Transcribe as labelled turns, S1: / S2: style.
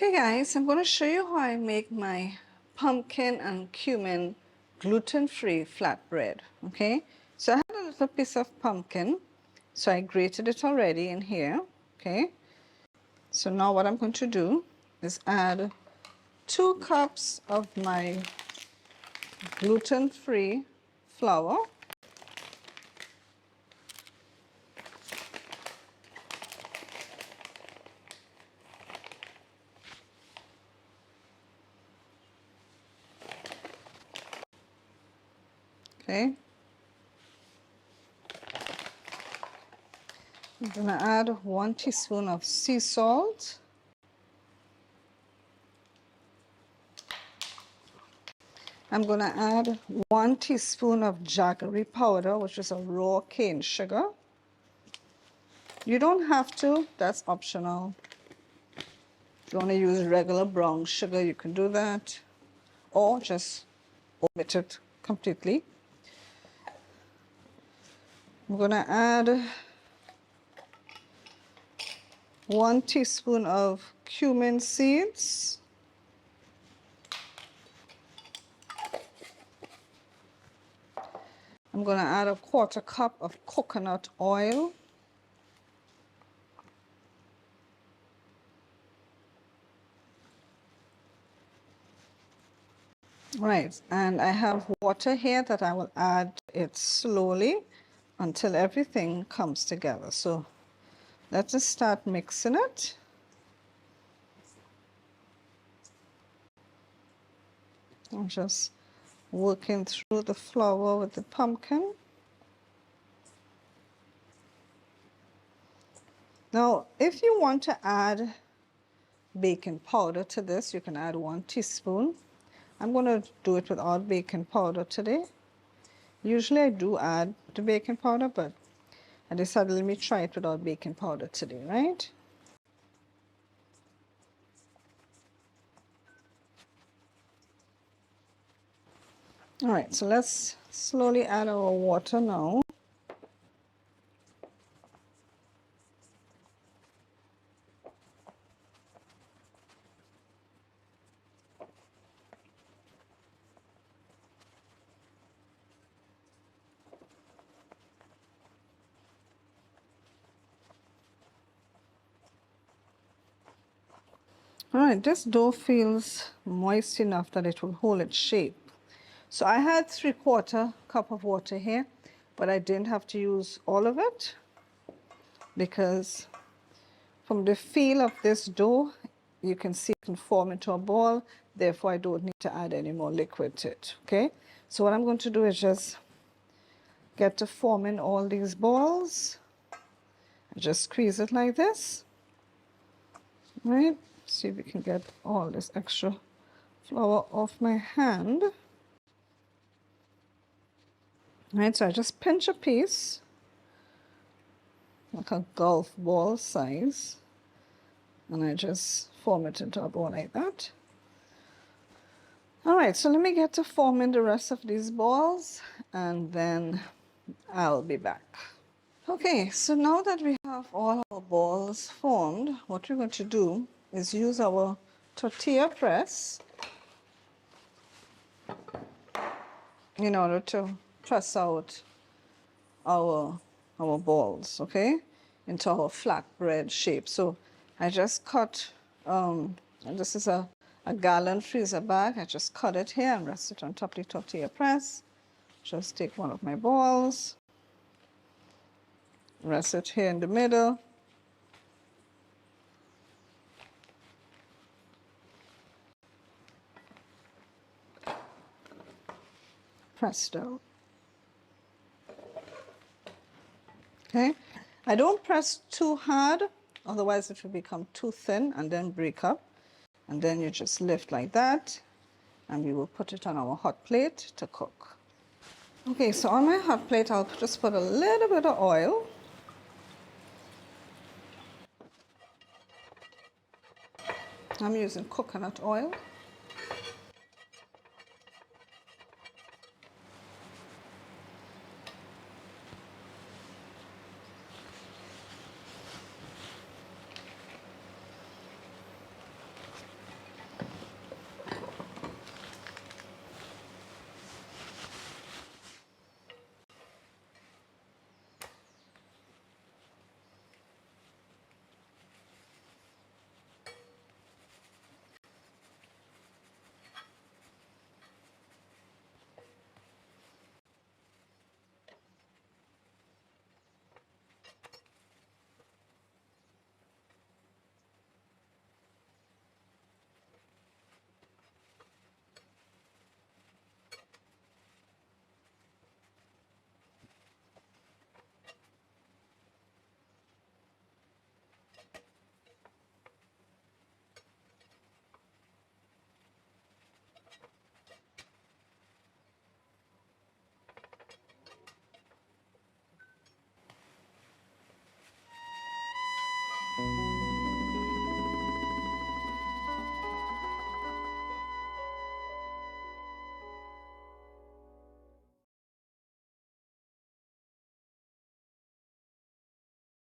S1: Okay guys, I'm going to show you how I make my pumpkin and cumin gluten-free flatbread. Okay, so I had a little piece of pumpkin, so I grated it already in here. Okay, so now what I'm going to do is add 2 cups of my gluten-free flour. Okay, I'm going to add 1 teaspoon of sea salt. I'm going to add 1 teaspoon of jaggery powder, which is a raw cane sugar. You don't have to, that's optional. If you want to use regular brown sugar, you can do that, or just omit it completely. I'm going to add 1 teaspoon of cumin seeds. I'm going to add a 1/4 cup of coconut oil. Right, and I have water here that I will add it slowly until everything comes together. So let's just start mixing it. I'm just working through the flour with the pumpkin. Now, if you want to add baking powder to this, you can add 1 teaspoon. I'm going to do it without baking powder today. Usually I do add the baking powder, but I decided let me try it without baking powder today, right? All right, so let's slowly add our water now. All right, this dough feels moist enough that it will hold its shape. So I had 3/4 cup of water here, but I didn't have to use all of it because from the feel of this dough, you can see it can form into a ball. Therefore, I don't need to add any more liquid to it. Okay, so what I'm going to do is just get to forming all these balls. I just squeeze it like this. Right, see if we can get all this extra flour off my hand. Right, so I just pinch a piece, like a golf ball size, and I just form it into a ball like that. All right, so let me get to forming the rest of these balls, and then I'll be back. Okay, so now that we have all our balls formed, what we're going to do is use our tortilla press in order to press out our balls, okay, into our flatbread shape. So I just cut, and this is a gallon freezer bag. I just cut it here and rest it on top of the tortilla press. Just take one of my balls, rest it here in the middle. Press down. Okay, I don't press too hard, otherwise it will become too thin and then break up. And then you just lift like that, and we will put it on our hot plate to cook. Okay, so on my hot plate, I'll just put a little bit of oil. I'm using coconut oil.